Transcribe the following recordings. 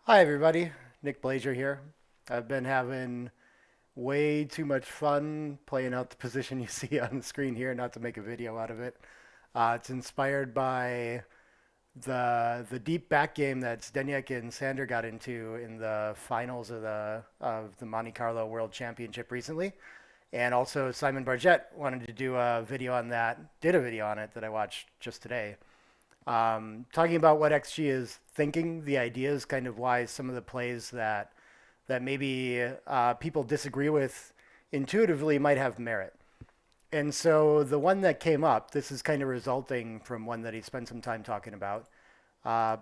Hi, everybody. Nick Blazer here. I've been having way too much fun playing out the position you see on the screen here, not to make a video out of it. It's inspired by the deep back game that Zdeněk and Sander got into in the finals of the Monte Carlo World Championship recently. And also Simon Barjett wanted to do a video on that, did a video on it that I watched just today. Talking about what XG is thinking, the ideas, kind of why some of the plays that maybe people disagree with intuitively might have merit. And so the one that came up, this is kind of resulting from one that he spent some time talking about.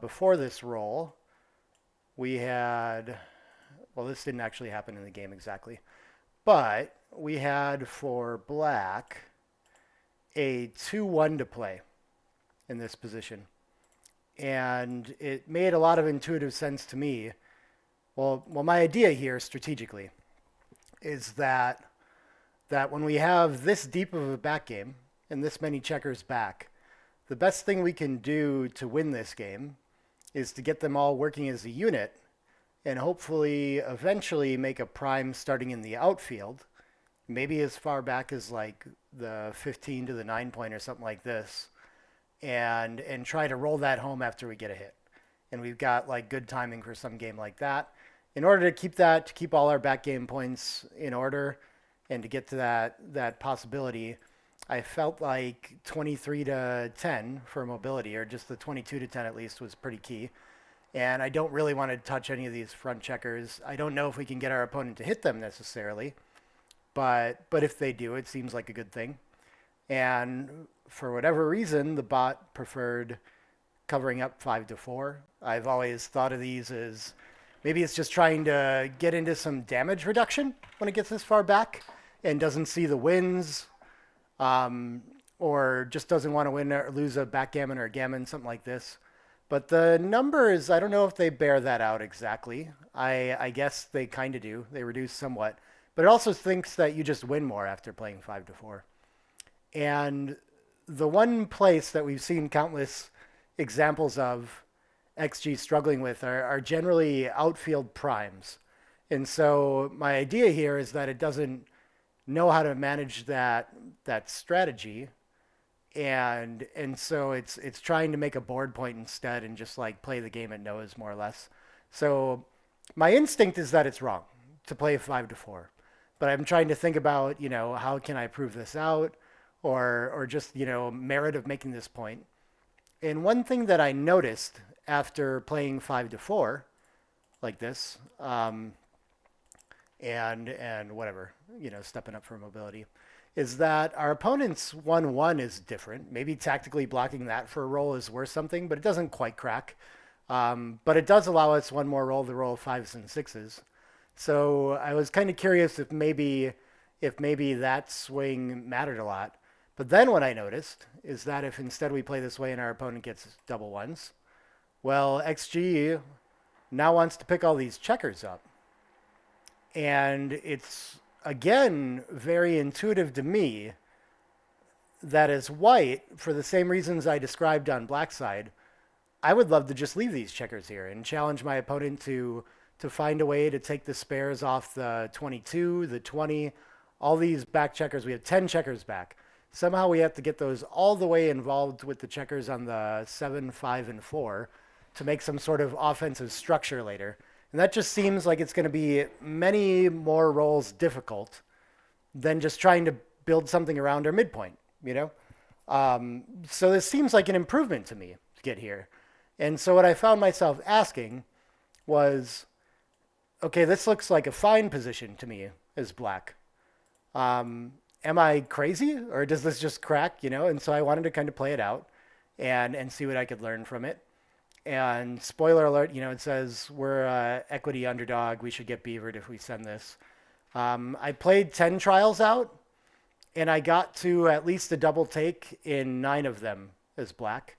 Before this roll, we had, well, this didn't actually happen in the game exactly, but we had for black a 2-1 to play in this position. And it made a lot of intuitive sense to me. Well, my idea here strategically is that when we have this deep of a back game and this many checkers back, the best thing we can do to win this game is to get them all working as a unit and hopefully eventually make a prime starting in the outfield, maybe as far back as like the 15 to the 9 point or something like this, and try to roll that home after we get a hit. And we've got like good timing for some game like that. In order to keep all our back game points in order, and to get to that possibility, I felt like 23 to 10 for mobility, or just the 22 to 10 at least, was pretty key. And I don't really want to touch any of these front checkers. I don't know if we can get our opponent to hit them necessarily, but if they do, it seems like a good thing. And for whatever reason, the bot preferred covering up 5 to 4. I've always thought of these as maybe it's just trying to get into some damage reduction when it gets this far back and doesn't see the wins, um, or just doesn't want to win or lose a backgammon or a gammon, something like this. But the numbers, I don't know if they bear that out exactly. I guess they kind of do. They reduce somewhat. But it also thinks that you just win more after playing 5 to 4. And the one place that we've seen countless examples of XG struggling with are generally outfield primes. And so my idea here is that it doesn't know how to manage that strategy, and so it's trying to make a board point instead and just like play the game it knows more or less. So my instinct is that it's wrong to play 5 to 4, but I'm trying to think about how can I prove this out, or just merit of making this point. And one thing that I noticed after playing 5 to 4 like this, and whatever, stepping up for mobility, is that our opponent's 1-1 is different. Maybe tactically blocking that for a roll is worth something, but it doesn't quite crack. But it does allow us one more roll to roll fives and sixes. So I was kind of curious if maybe that swing mattered a lot. But then what I noticed is that if instead we play this way and our opponent gets double ones, well, XG now wants to pick all these checkers up. And it's, again, very intuitive to me that as white, for the same reasons I described on black side, I would love to just leave these checkers here and challenge my opponent to find a way to take the spares off the 22, the 20, all these back checkers. We have 10 checkers back. Somehow we have to get those all the way involved with the checkers on the 7, 5, and 4 to make some sort of offensive structure later. And that just seems like it's going to be many more rolls difficult than just trying to build something around our midpoint, you know? So this seems like an improvement to me to get here. And so what I found myself asking was, okay, this looks like a fine position to me as black. Am I crazy, or does this just crack, And so I wanted to kind of play it out and see what I could learn from it. And spoiler alert, it says we're equity underdog. We should get beavered if we send this. I played 10 trials out, and I got to at least a double take in 9 of them as black.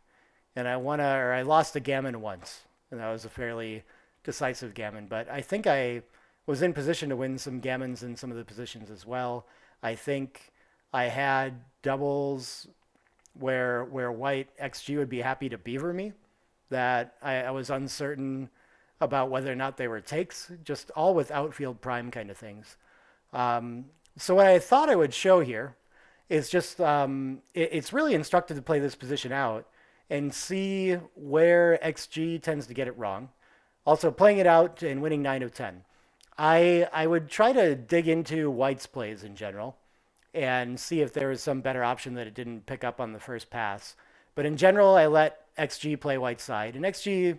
And I lost a gammon once, and that was a fairly decisive gammon. But I think I was in position to win some gammons in some of the positions as well. I think I had doubles where white XG would be happy to beaver me, that I was uncertain about whether or not they were takes, just all with outfield prime kind of things. So what I thought I would show here is just it's really instructive to play this position out and see where XG tends to get it wrong. Also, playing it out and winning 9 of 10. I would try to dig into White's plays in general and see if there was some better option that it didn't pick up on the first pass. But in general, I let XG play White's side. And XG,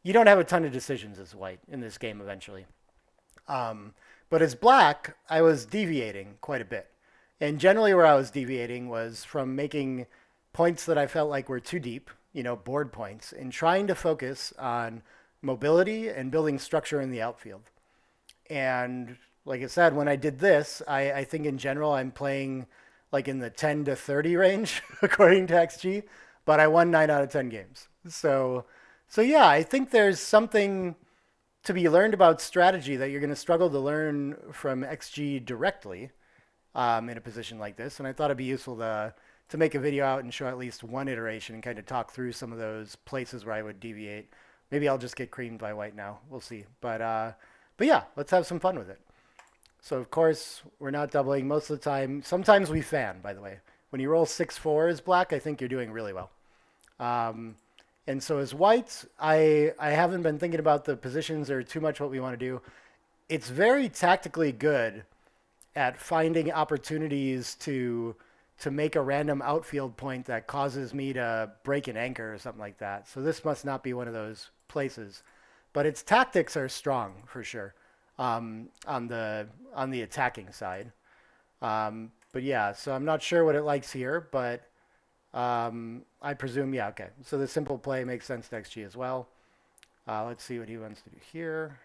you don't have a ton of decisions as White in this game eventually. But as Black, I was deviating quite a bit. And generally, where I was deviating was from making points that I felt like were too deep, board points, and trying to focus on mobility and building structure in the outfield. And like I said, when I did this, I think in general I'm playing like in the 10 to 30 range according to XG, but I won 9 out of 10 games. So yeah, I think there's something to be learned about strategy that you're going to struggle to learn from XG directly in a position like this. And I thought it'd be useful to make a video out and show at least one iteration and kind of talk through some of those places where I would deviate. Maybe I'll just get creamed by White now. We'll see. But yeah, let's have some fun with it. So of course we're not doubling most of the time. Sometimes we fan, by the way. When you roll 6-4 as Black, I think you're doing really well. And so as White, I haven't been thinking about the positions or too much what we want to do. It's very tactically good at finding opportunities to make a random outfield point that causes me to break an anchor or something like that. So this must not be one of those places. But its tactics are strong for sure on the attacking side. But yeah, so I'm not sure what it likes here, but I presume, yeah, okay. So the simple play makes sense to XG as well. Let's see what he wants to do here.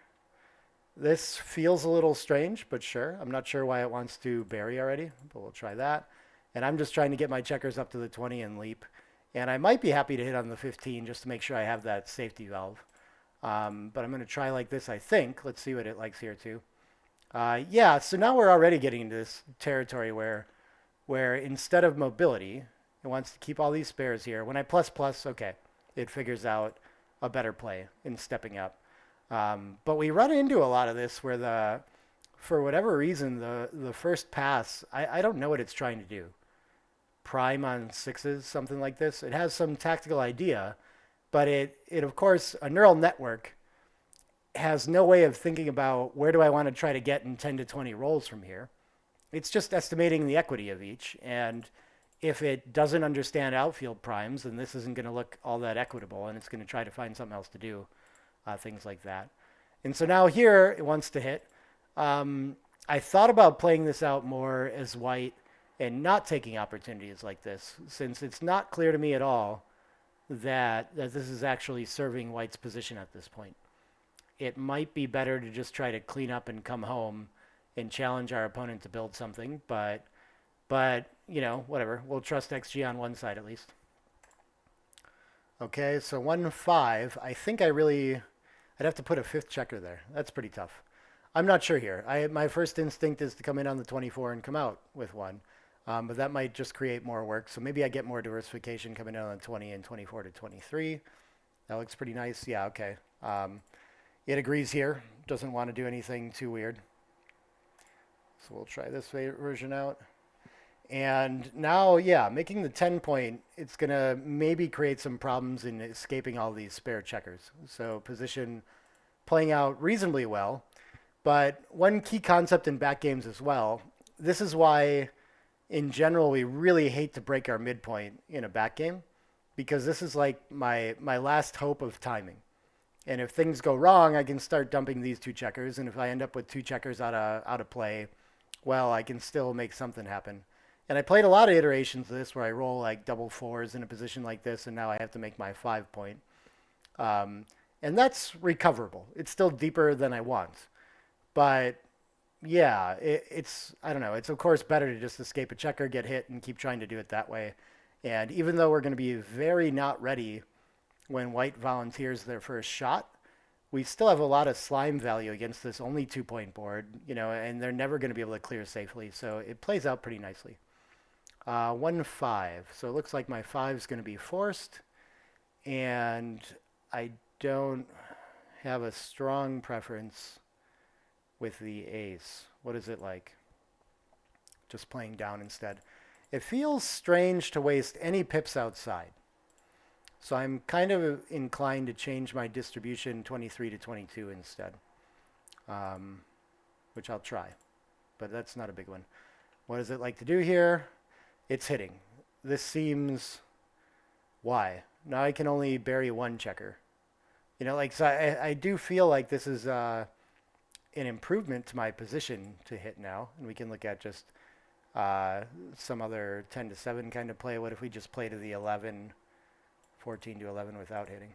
This feels a little strange, but sure. I'm not sure why it wants to bury already, but we'll try that. And I'm just trying to get my checkers up to the 20 and leap. And I might be happy to hit on the 15 just to make sure I have that safety valve. But I'm going to try like this, I think. Let's see what it likes here too. Yeah, so now we're already getting into this territory where instead of mobility, it wants to keep all these spares here. When I plus plus, okay, it figures out a better play in stepping up. But we run into a lot of this where for whatever reason, the first pass, I don't know what it's trying to do. Prime on sixes, something like this. It has some tactical idea, but it of course, a neural network has no way of thinking about where do I want to try to get in 10 to 20 rolls from here. It's just estimating the equity of each. And if it doesn't understand outfield primes, then this isn't going to look all that equitable, and it's going to try to find something else to do, things like that. And so now here it wants to hit. I thought about playing this out more as White and not taking opportunities like this, since it's not clear to me at all that this is actually serving White's position at this point. It might be better to just try to clean up and come home and challenge our opponent to build something, but whatever. We'll trust XG on one side at least. Okay, so 1-5. I think I'd have to put a fifth checker there. That's pretty tough. I'm not sure here. My first instinct is to come in on the 24 and come out with one. But that might just create more work. So maybe I get more diversification coming in on the 20 and 24 to 23. That looks pretty nice. Yeah, okay. It agrees here. Doesn't want to do anything too weird. So we'll try this version out. And now, yeah, making the 10 point, it's going to maybe create some problems in escaping all these spare checkers. So position playing out reasonably well. But one key concept in back games as well, this is why, in general, we really hate to break our midpoint in a back game, because this is like my last hope of timing. And if things go wrong, I can start dumping these two checkers. And if I end up with two checkers out of play, well, I can still make something happen. And I played a lot of iterations of this where I roll like double fours in a position like this, and now I have to make my 5 point. And that's recoverable. It's still deeper than I want. But yeah, I don't know. It's of course better to just escape a checker, get hit, and keep trying to do it that way. And even though we're going to be very not ready when White volunteers their first shot, we still have a lot of slime value against this only 2 point board, and they're never going to be able to clear safely. So it plays out pretty nicely. 1-5. So it looks like my 5 is going to be forced, and I don't have a strong preference with the ace. What is it like? Just playing down instead. It feels strange to waste any pips outside. So I'm kind of inclined to change my distribution 23 to 22 instead, which I'll try. But that's not a big one. What is it like to do here? It's hitting. This seems... Why? Now I can only bury one checker. You know, like, so I do feel like this is an improvement to my position to hit now. And we can look at just some other 10 to 7 kind of play. What if we just play to the 11, 14 to 11 without hitting?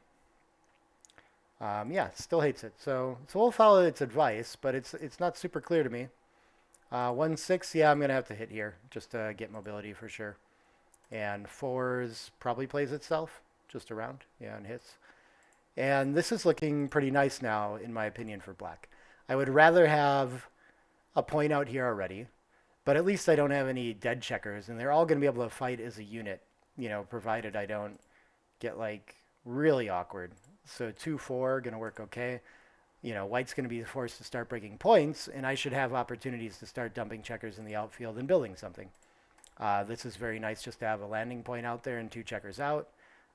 Yeah, still hates it. So we'll follow its advice, but it's not super clear to me. 1-6, yeah, I'm going to have to hit here just to get mobility for sure. And 4s probably plays itself just around, yeah, and hits. And this is looking pretty nice now, in my opinion, for black. I would rather have a point out here already, but at least I don't have any dead checkers, and they're all going to be able to fight as a unit, you know, provided I don't get, like, really awkward. So 2-4, going to work okay. You know, white's going to be forced to start breaking points, and I should have opportunities to start dumping checkers in the outfield and building something. This is very nice just to have a landing point out there and 2 checkers out.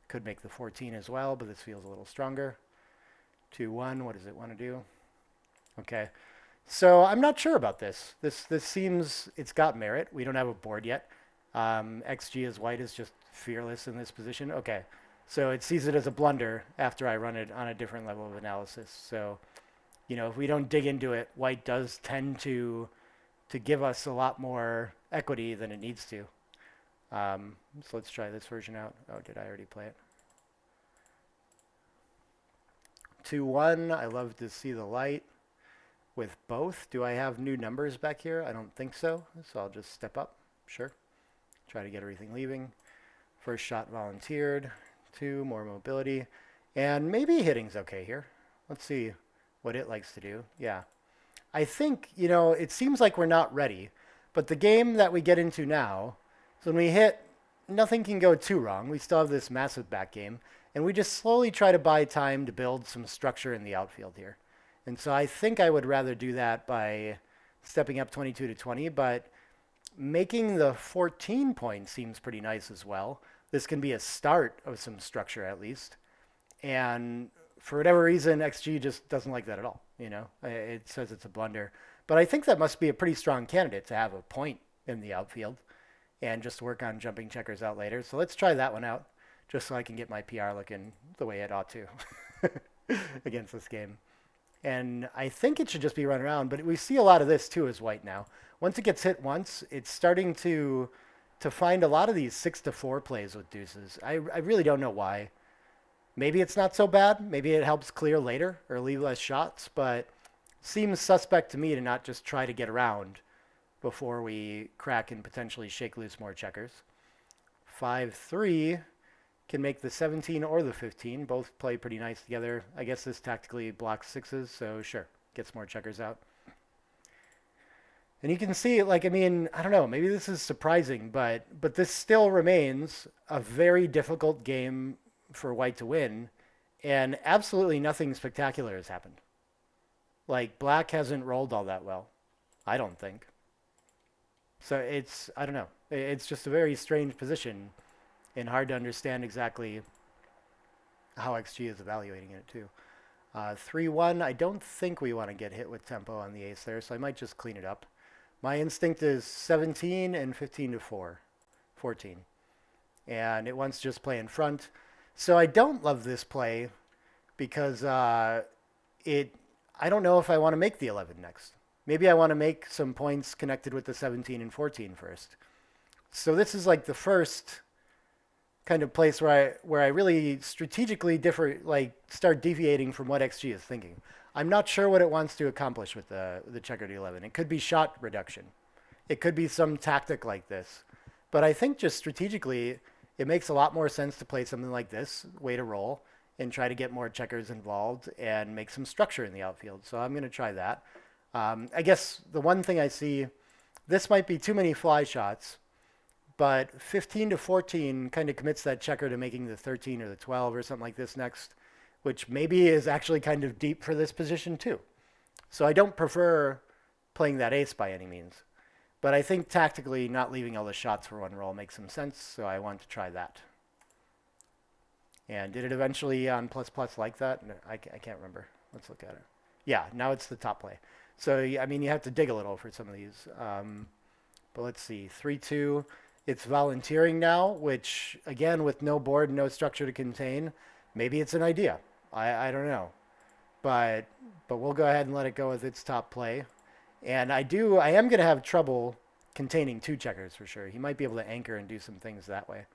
Could make the 14 as well, but this feels a little stronger. 2-1, what does it want to do? Okay, so I'm not sure about this. This seems, it's got merit. We don't have a board yet. XG as white is just fearless in this position. Okay, so it sees it as a blunder after I run it on a different level of analysis. So, you know, if we don't dig into it, white does tend to give us a lot more equity than it needs to. So let's try this version out. Oh, did I already play it? 2-1, I love to see the light with both. Do I have new numbers back here? I don't think so. So I'll just step up, sure. Try to get everything leaving. First shot volunteered. 2, more mobility. And maybe hitting's okay here. Let's see what it likes to do. Yeah. I think, you know, it seems like we're not ready, but the game that we get into now, so when we hit, nothing can go too wrong. We still have this massive back game, and we just slowly try to buy time to build some structure in the outfield here. And so I think I would rather do that by stepping up 22 to 20, but making the 14 point seems pretty nice as well. This can be a start of some structure at least. And for whatever reason, XG just doesn't like that at all. You know, it says it's a blunder. But I think that must be a pretty strong candidate to have a point in the outfield and just work on jumping checkers out later. So let's try that one out just so I can get my PR looking the way it ought to against this game. And I think it should just be run around, but we see a lot of this too as white now. Once it gets hit once, it's starting to find a lot of these 6-4 plays with deuces. I really don't know why. Maybe it's not so bad. Maybe it helps clear later or leave less shots, but seems suspect to me to not just try to get around before we crack and potentially shake loose more checkers. 5-3 can make the 17 or the 15. Both play pretty nice together. I guess this tactically blocks 6s, so sure, gets more checkers out. And you can see, like, I mean, I don't know, maybe this is surprising, but this still remains a very difficult game for white to win, and absolutely nothing spectacular has happened. Like, black hasn't rolled all that well, I don't think. So it's, I don't know, it's just a very strange position and hard to understand exactly how XG is evaluating it too. 3-1, I don't think we want to get hit with tempo on the ace there, so I might just clean it up. My instinct is 17 and 15 to 4, 14. And it wants to just play in front. So I don't love this play because I don't know if I want to make the 11 next. Maybe I want to make some points connected with the 17 and 14 first. So this is like the first kind of place where I really strategically start deviating from what XG is thinking. I'm not sure what it wants to accomplish with the checkered 11. It could be shot reduction. It could be some tactic like this. But I think just strategically, it makes a lot more sense to play something like this, way to roll, and try to get more checkers involved and make some structure in the outfield. So I'm going to try that. I guess the one thing I see, this might be too many fly shots, but 15 to 14 kind of commits that checker to making the 13 or the 12 or something like this next, which maybe is actually kind of deep for this position too. So I don't prefer playing that ace by any means. But I think tactically not leaving all the shots for one roll makes some sense, so I want to try that. And did it eventually on plus plus like that? No, I can't remember. Let's look at it. Yeah, now it's the top play. So, I mean, you have to dig a little for some of these. But let's see. 3-2. It's volunteering now, which, again, with no board, no structure to contain, maybe it's an idea. I don't know. But we'll go ahead and let it go with its top play. And I am going to have trouble containing two checkers for sure. He might be able to anchor and do some things that way.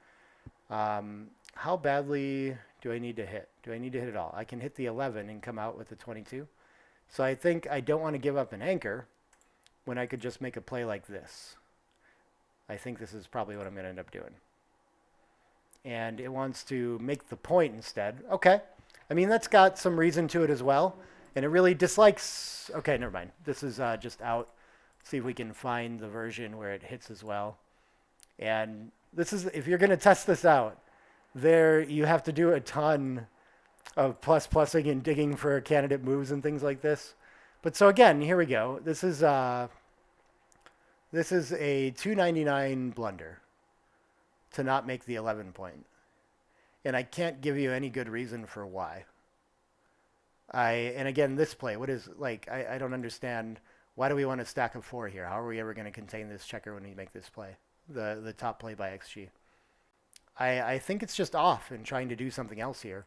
How badly do I need to hit? Do I need to hit it all? I can hit the 11 and come out with the 22. So I think I don't want to give up an anchor when I could just make a play like this. I think this is probably what I'm going to end up doing. And it wants to make the point instead. Okay. I mean, that's got some reason to it as well. And it really dislikes... Okay, never mind. This is just out. See if we can find the version where it hits as well. And this is... If you're going to test this out, there you have to do a ton of plus-plussing and digging for candidate moves and things like this. But so again, here we go. This is a 299 blunder to not make the 11 point. And I can't give you any good reason for why. And again, this play, what is, like, I don't understand. Why do we want a stack of 4 here? How are we ever going to contain this checker when we make this play? The top play by XG. I think it's just off and trying to do something else here.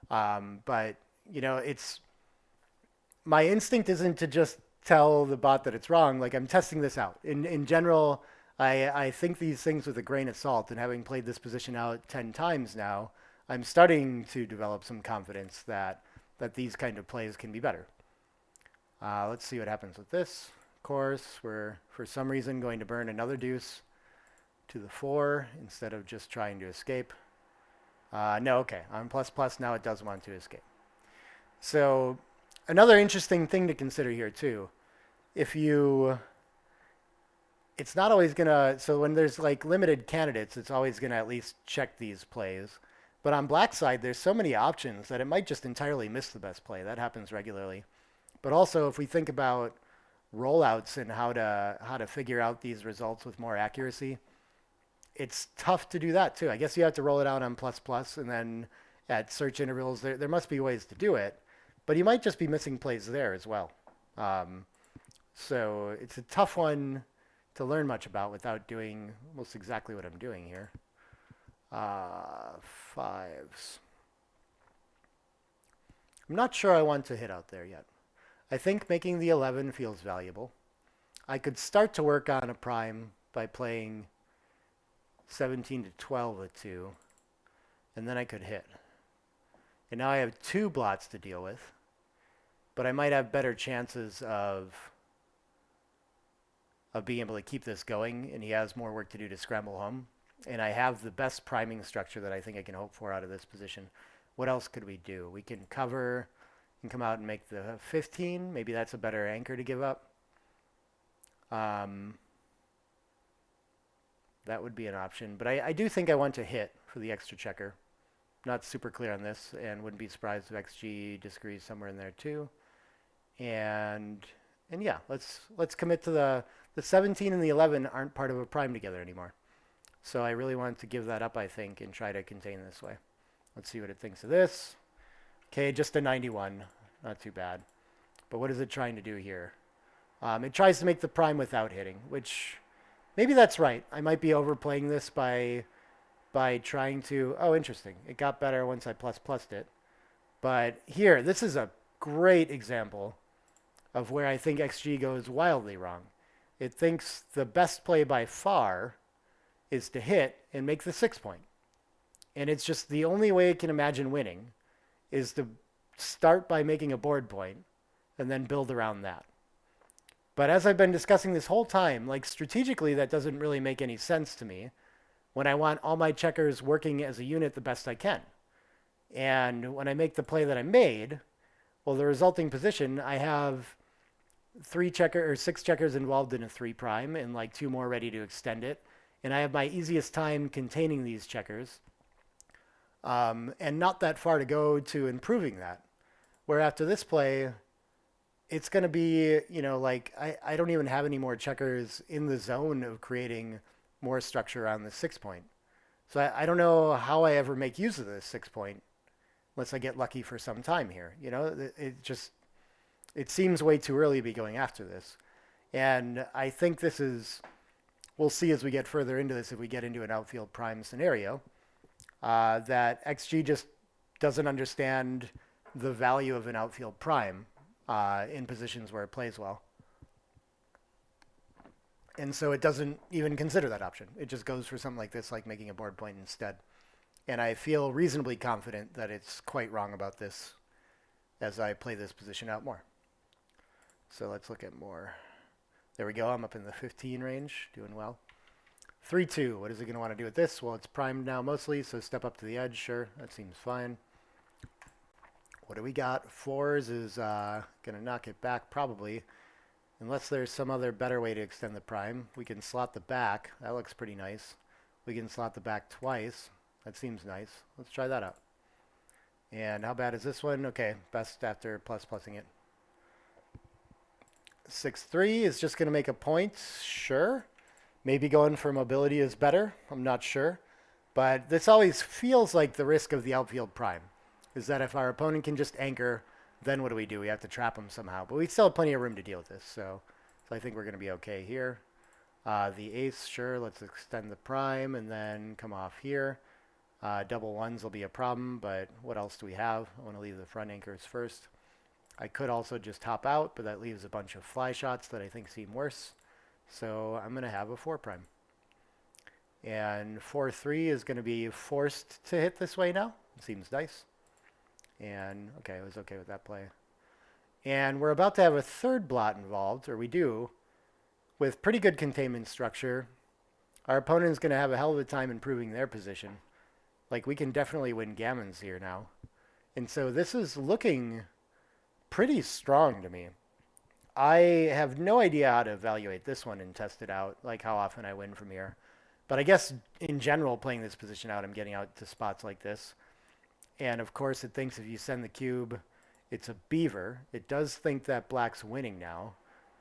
But, you know, my instinct isn't to just tell the bot that it's wrong. Like, I'm testing this out. In general, I think these things with a grain of salt, and having played this position out 10 times now, I'm starting to develop some confidence that these kind of plays can be better. Let's see what happens with this. Of course, we're, for some reason, going to burn another deuce to the 4 instead of just trying to escape. No, okay. On plus plus, now it does want to escape. So another interesting thing to consider here, too. It's not always going to... So when there's, like, limited candidates, it's always going to at least check these plays. But on black side, there's so many options that it might just entirely miss the best play. That happens regularly. But also, if we think about rollouts and how to figure out these results with more accuracy, it's tough to do that too. I guess you have to roll it out on plus plus, and then at search intervals, there must be ways to do it. But you might just be missing plays there as well. So it's a tough one to learn much about without doing almost exactly what I'm doing here. 5s. I'm not sure I want to hit out there yet. I think making the 11 feels valuable. I could start to work on a prime by playing 17 to 12 with 2, and then I could hit. And now I have 2 blots to deal with, but I might have better chances of being able to keep this going, and he has more work to do to scramble home. And I have the best priming structure that I think I can hope for out of this position. What else could we do? We can cover and come out and make the 15. Maybe that's a better anchor to give up. That would be an option. But I do think I want to hit for the extra checker. Not super clear on this, and wouldn't be surprised if XG disagrees somewhere in there too. And yeah, let's commit to the 17 and the 11 aren't part of a prime together anymore. So I really wanted to give that up, I think, and try to contain this way. Let's see what it thinks of this. Okay, just a 91. Not too bad. But what is it trying to do here? It tries to make the prime without hitting, which maybe that's right. I might be overplaying this by trying to... Oh, interesting. It got better once I plus-plussed it. But here, this is a great example of where I think XG goes wildly wrong. It thinks the best play by far is to hit and make the 6 point. And it's just the only way it can imagine winning is to start by making a board point and then build around that. But as I've been discussing this whole time, like strategically that doesn't really make any sense to me when I want all my checkers working as a unit the best I can. And when I make the play that I made, well, the resulting position, I have 6 checkers involved in a 3 prime and like 2 more ready to extend it. And I have my easiest time containing these checkers and not that far to go to improving that. Where after this play, it's going to be, like I don't even have any more checkers in the zone of creating more structure on the 6 point. So I don't know how I ever make use of this 6 point unless I get lucky for some time here. It seems way too early to be going after this. And I think we'll see as we get further into this, if we get into an outfield prime scenario, that XG just doesn't understand the value of an outfield prime in positions where it plays well. And so it doesn't even consider that option. It just goes for something like this, like making a board point instead. And I feel reasonably confident that it's quite wrong about this as I play this position out more. So let's look at more. There we go. I'm up in the 15 range, doing well. 3-2. What is it going to want to do with this? Well, it's primed now mostly, so step up to the edge. Sure, that seems fine. What do we got? 4s is going to knock it back probably. Unless there's some other better way to extend the prime. We can slot the back. That looks pretty nice. We can slot the back twice. That seems nice. Let's try that out. And how bad is this one? Okay, best after plussing it. 6-3 is just going to make a point. Sure. Maybe going for mobility is better. I'm not sure. But this always feels like the risk of the outfield prime. Is that if our opponent can just anchor, then what do? We have to trap them somehow. But we still have plenty of room to deal with this. So I think we're going to be okay here. The ace, sure. Let's extend the prime and then come off here. Double ones will be a problem, but what else do we have? I want to leave the front anchors first. I could also just hop out, but that leaves a bunch of fly shots that I think seem worse. So I'm going to have a 4 prime. And 4-3 is going to be forced to hit this way now. It seems nice. And okay, I was okay with that play. And we're about to have a third blot involved, or we do, with pretty good containment structure. Our opponent is going to have a hell of a time improving their position. Like, we can definitely win gammons here now. And so this is looking pretty strong to me. I have no idea how to evaluate this one and test it out, like how often I win from here. But I guess in general, playing this position out, I'm getting out to spots like this. And of course, it thinks if you send the cube, it's a beaver. It does think that black's winning now.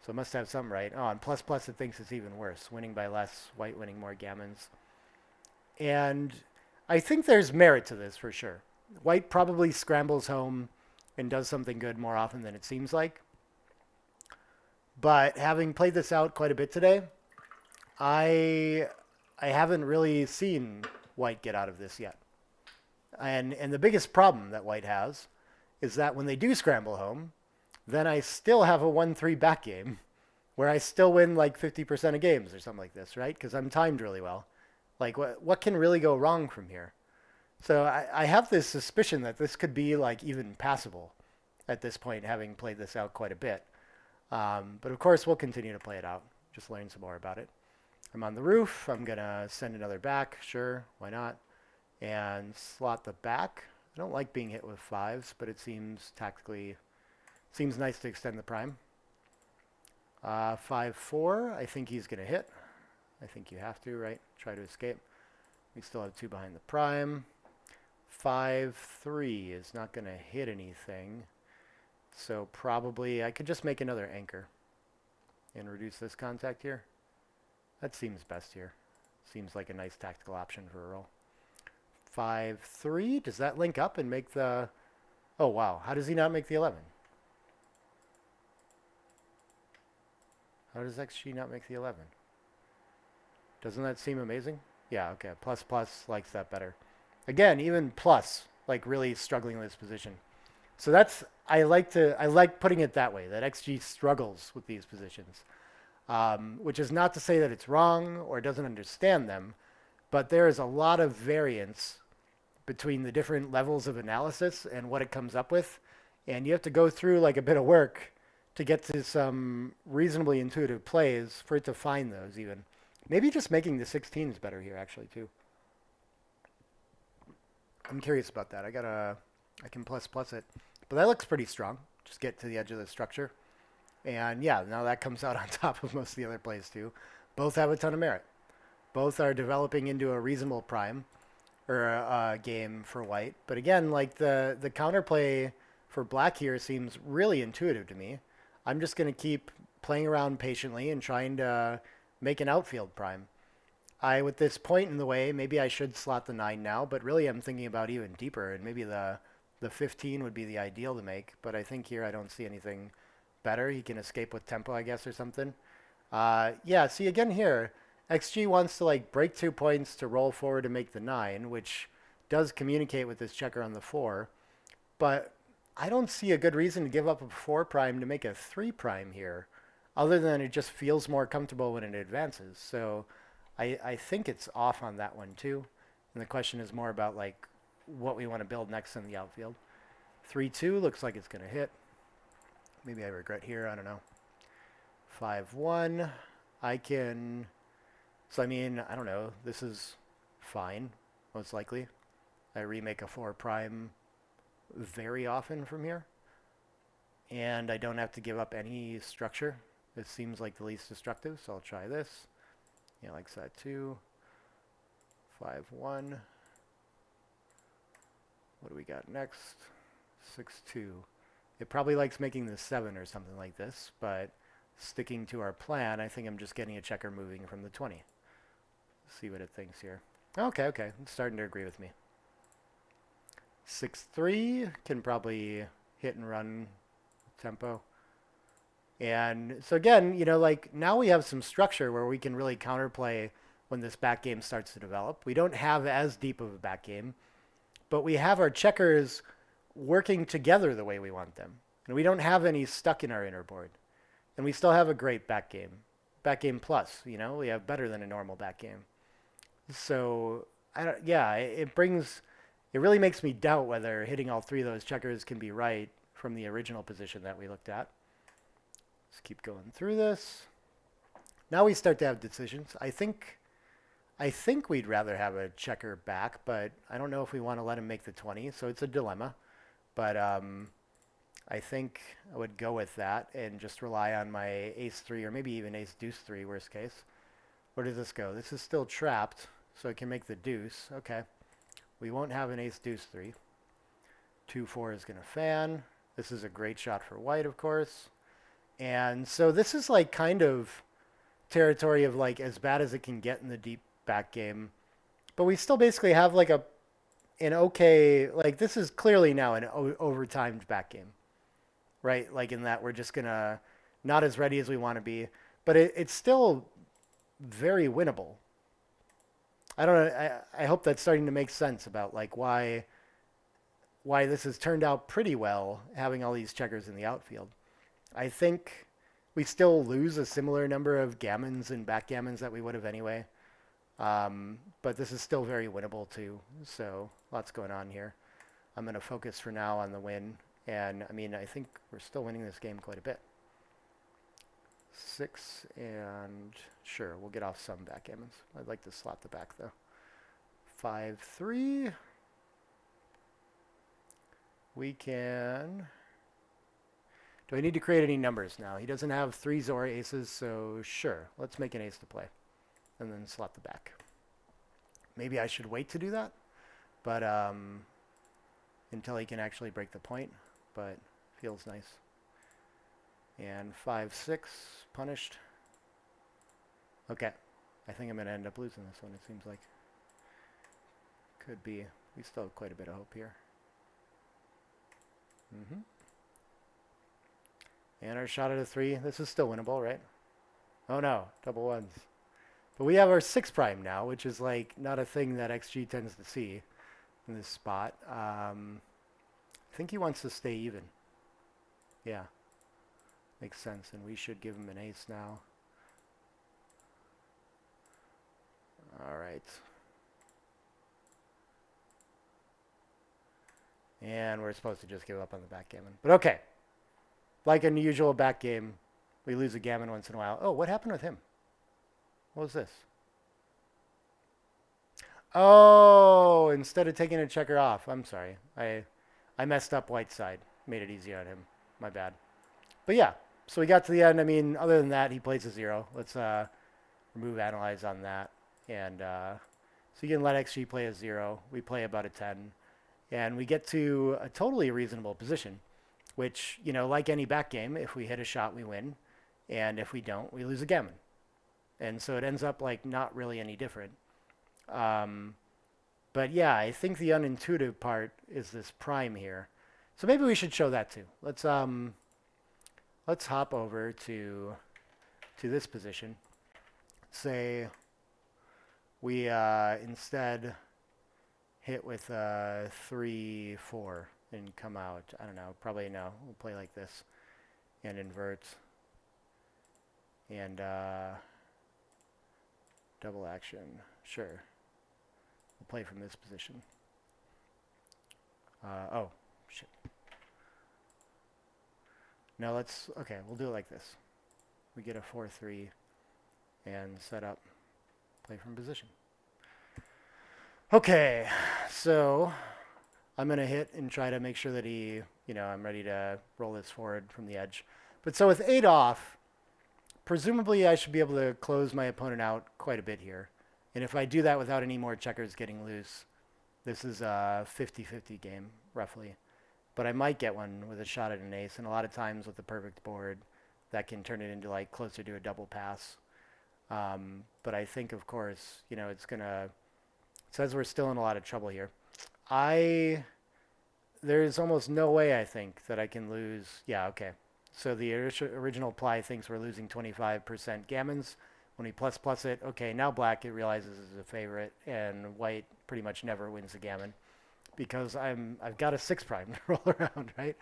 So it must have something right. Oh, and plus it thinks it's even worse. Winning by less, white winning more gammons. And I think there's merit to this for sure. White probably scrambles home and does something good more often than it seems like. But having played this out quite a bit today, I haven't really seen white get out of this yet. And the biggest problem that white has is that when they do scramble home, then I still have a 1-3 back game where I still win like 50% of games or something like this, right? Because I'm timed really well. Like, what can really go wrong from here? So I have this suspicion that this could be like even passable at this point, having played this out quite a bit. But of course, we'll continue to play it out, just learn some more about it. I'm on the roof. I'm going to send another back. Sure, why not? And slot the back. I don't like being hit with 5s, but it seems tactically, seems nice to extend the prime. 5-4, I think he's going to hit. I think you have to, right? Try to escape. We still have 2 behind the prime. 5-3 is not going to hit anything. So probably I could just make another anchor and reduce this contact here. That seems best here. Seems like a nice tactical option for a roll. 5-3, does that link up and make the... Oh, wow. How does he not make the 11? How does XG not make the 11? Doesn't that seem amazing? Yeah, okay. Plus likes that better. Again, even plus, like really struggling in this position. So that's, I like putting it that way, that XG struggles with these positions. Which is not to say that it's wrong or doesn't understand them, but there is a lot of variance between the different levels of analysis and what it comes up with. And you have to go through like a bit of work to get to some reasonably intuitive plays for it to find those even. Maybe just making the 16s better here actually too. I'm curious about that. I can plus it. But that looks pretty strong. Just get to the edge of the structure. And yeah, now that comes out on top of most of the other plays too. Both have a ton of merit. Both are developing into a reasonable prime. or a game for white. But again, like the counterplay for black here seems really intuitive to me. I'm just going to keep playing around patiently and trying to make an outfield prime. With this point in the way, maybe I should slot the 9 now, but really I'm thinking about even deeper, and maybe the 15 would be the ideal to make. But I think here I don't see anything better. He can escape with tempo, I guess, or something. Yeah, see again here, XG wants to like break 2 points to roll forward to make the 9, which does communicate with this checker on the 4. But I don't see a good reason to give up a 4 prime to make a 3 prime here, other than it just feels more comfortable when it advances. So I think it's off on that one too. And the question is more about like what we want to build next in the outfield. 3-2 looks like it's going to hit. Maybe I regret here. I don't know. 5-1. I can. So I mean, I don't know. This is fine, most likely. I remake a 4 prime very often from here. And I don't have to give up any structure. This seems like the least destructive, so I'll try this. Yeah, like that too. 5-1. What do we got next? 6-2. It probably likes making this 7 or something like this, but sticking to our plan, I think I'm just getting a checker moving from the 20. See what it thinks here. Okay, okay. It's starting to agree with me. 6-3 can probably hit and run tempo. And so again, you know, like now we have some structure where we can really counterplay when this back game starts to develop. We don't have as deep of a back game, but we have our checkers working together the way we want them. And we don't have any stuck in our inner board. And we still have a great back game. Back game plus, you know, we have better than a normal back game. So, yeah, it really makes me doubt whether hitting all 3 of those checkers can be right from the original position that we looked at. Let's keep going through this. Now we start to have decisions. I think we'd rather have a checker back, but I don't know if we want to let him make the 20, so it's a dilemma. But I think I would go with that and just rely on my ace-3 or maybe even ace-deuce-3, worst case. Where does this go? This is still trapped, so it can make the deuce. Okay. We won't have an ace-deuce-3. 2-4 is going to fan. This is a great shot for white, of course. And so this is like kind of territory of like as bad as it can get in the deep back game. But we still basically have like an okay, like this is clearly now an overtimed back game, right? Like in that we're just going to not as ready as we want to be, but it's still very winnable. I don't know. I hope that's starting to make sense about like why this has turned out pretty well having all these checkers in the outfield. I think we still lose a similar number of gammons and backgammons that we would have anyway. But this is still very winnable too. So lots going on here. I'm going to focus for now on the win. And I mean, I think we're still winning this game quite a bit. 6 and sure, we'll get off some backgammons. I'd like to slot the back though. 5-3. We can. Do I need to create any numbers now? He doesn't have 3s or aces, so sure. Let's make an ace to play. And then slot the back. Maybe I should wait to do that, but until he can actually break the point, but feels nice. And 5-6, punished. Okay. I think I'm going to end up losing this one, it seems like. Could be. We still have quite a bit of hope here. And our shot at a 3. This is still winnable, right? Oh no, double ones. But we have our 6 prime now, which is like not a thing that XG tends to see in this spot. I think he wants to stay even. Yeah. Makes sense, and we should give him an ace now. All right. And we're supposed to just give up on the backgammon. But okay. Like an usual back game, we lose a gammon once in a while. Oh, what happened with him? What was this? Oh, instead of taking a checker off. I'm sorry. I messed up white side. Made it easier on him. My bad. But yeah, so we got to the end. I mean, other than that, he plays a 0. Let's remove analyze on that. And So you can let XG play a 0. We play about a 10. And we get to a totally reasonable position, which, you know, like any back game, if we hit a shot, we win. And if we don't, we lose a gammon. And so it ends up like not really any different. Um, but yeah, I think the unintuitive part is this prime here. So maybe we should show that too. Let's hop over to this position. Say we instead hit with 3-4 and come out. I don't know. Probably no. We'll play like this and invert and double action. Sure. We'll play from this position. Oh, shit. No, okay, we'll do it like this. We get a 4-3 and set up, play from position. Okay, so I'm going to hit and try to make sure that I'm ready to roll this forward from the edge. But so with 8 off, presumably I should be able to close my opponent out quite a bit here. And if I do that without any more checkers getting loose, this is a 50-50 game, roughly. But I might get one with a shot at an ace, and a lot of times with the perfect board, that can turn it into like closer to a double pass. But I think, of course, it's gonna. It says we're still in a lot of trouble here. There's almost no way I think that I can lose. Yeah, okay. So the original ply thinks we're losing 25% gammons. When we plus it, okay, now black it realizes is a favorite, and white pretty much never wins the gammon because I've got a 6 prime to roll around, right?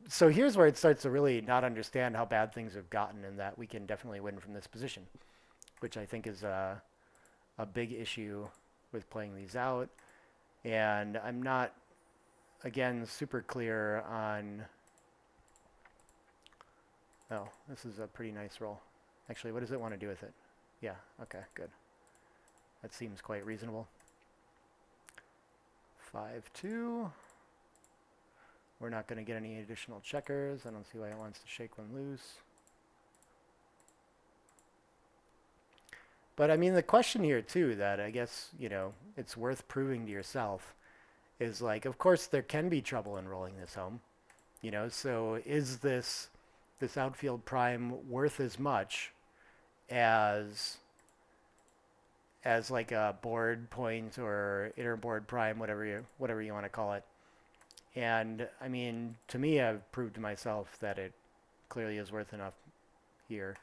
So here's where it starts to really not understand how bad things have gotten, and that we can definitely win from this position, which I think is a big issue with playing these out. And I'm not, again, super clear on. Oh, this is a pretty nice roll. Actually, what does it want to do with it? Yeah, okay, good. That seems quite reasonable. 5-2. We're not going to get any additional checkers. I don't see why it wants to shake one loose. But I mean, the question here too, that I guess, it's worth proving to yourself is like, of course, there can be trouble in rolling this home. So is this outfield prime worth as much as like a board point or inner board prime, whatever you want to call it? And I mean, to me, I've proved to myself that it clearly is worth enough here.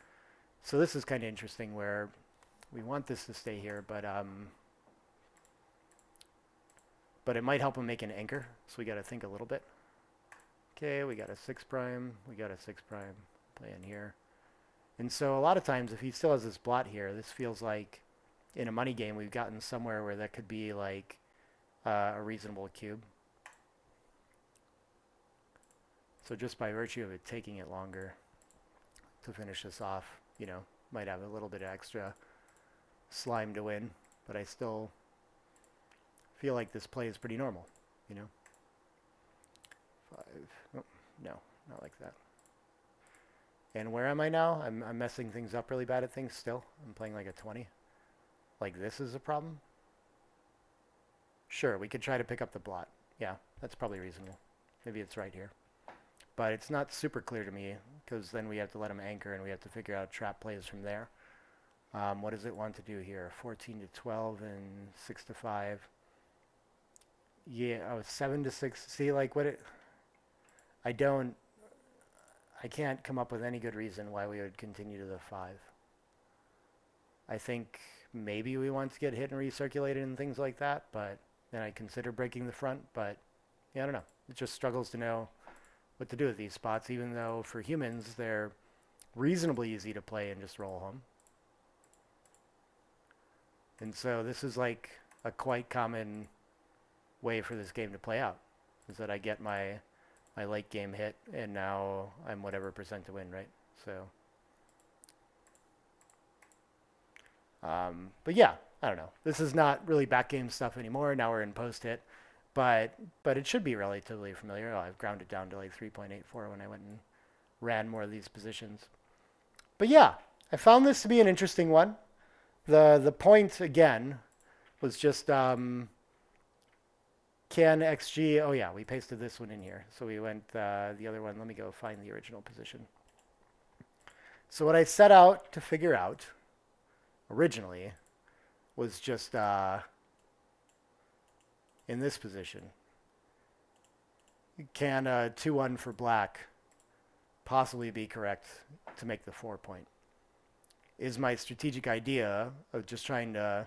So this is kind of interesting where we want this to stay here, but it might help him make an anchor. So we got to think a little bit. Okay, we got a 6 prime. We got a 6 prime. Play in here. And so a lot of times, if he still has this blot here, this feels like in a money game we've gotten somewhere where that could be like a reasonable cube. So just by virtue of it taking it longer to finish this off, might have a little bit of extra slime to win, but I still feel like this play is pretty normal, 5. Oh, no, not like that. And where am I now? I'm messing things up really bad at things still. I'm playing like a 20. Like this is a problem? Sure, we could try to pick up the blot. Yeah, that's probably reasonable. Maybe it's right here. But it's not super clear to me because then we have to let him anchor and we have to figure out trap plays from there. What does it want to do here? 14-12 and 6-5. Yeah, oh, 7-6. See, like what it... I can't come up with any good reason why we would continue to the 5. I think maybe we want to get hit and recirculated and things like that, but then I consider breaking the front, but yeah, I don't know. It just struggles to know what to do with these spots, even though for humans they're reasonably easy to play and just roll home. And so this is like a quite common way for this game to play out, is that I get my late game hit and now I'm whatever percent to win, right? So, but yeah, I don't know. This is not really back game stuff anymore. Now we're in post hit, but it should be relatively familiar. Oh, I've ground it down to like 3.84 when I went and ran more of these positions. But yeah, I found this to be an interesting one. The point again was just can XG. Oh yeah, we pasted this one in here. So we went the other one. Let me go find the original position. So what I set out to figure out originally was just in this position. Can 2-1 for black possibly be correct to make the 4-point? Is my strategic idea of just trying to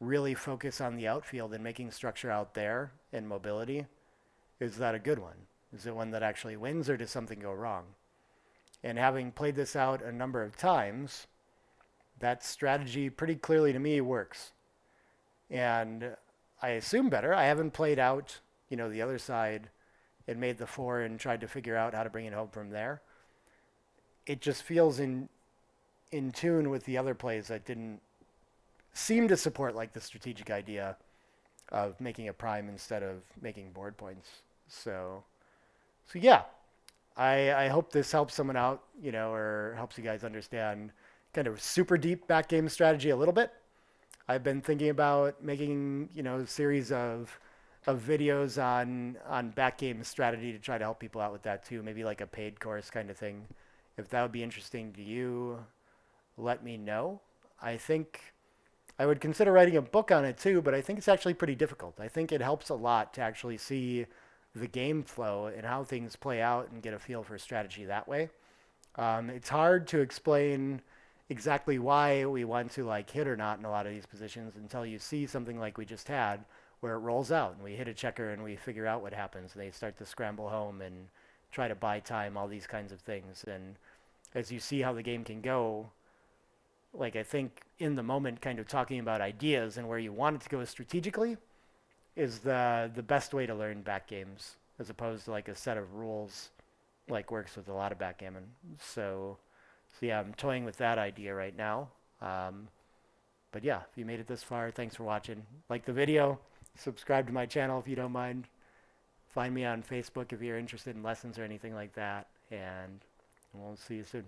really focus on the outfield and making structure out there and mobility, is that a good one? Is it one that actually wins, or does something go wrong? And having played this out a number of times, that strategy pretty clearly to me works. And I assume better. I haven't played out, the other side and made the 4 and tried to figure out how to bring it home from there. It just feels in tune with the other plays that didn't seem to support like the strategic idea of making a prime instead of making board points. So yeah, I hope this helps someone out, or helps you guys understand kind of super deep back game strategy a little bit. I've been thinking about making, a series of videos on back game strategy to try to help people out with that too. Maybe like a paid course kind of thing. If that would be interesting to you, let me know. I think I would consider writing a book on it too, but I think it's actually pretty difficult. I think it helps a lot to actually see the game flow and how things play out and get a feel for strategy that way. It's hard to explain exactly why we want to like hit or not in a lot of these positions until you see something like we just had where it rolls out and we hit a checker and we figure out what happens. They start to scramble home and try to buy time, all these kinds of things. And as you see how the game can go, like I think in the moment kind of talking about ideas and where you want it to go strategically is the best way to learn backgames as opposed to like a set of rules like works with a lot of backgammon. So yeah, I'm toying with that idea right now. Um, but yeah, if you made it this far, thanks for watching. Like the video, subscribe to my channel if you don't mind. Find me on Facebook if you're interested in lessons or anything like that. And we'll see you soon.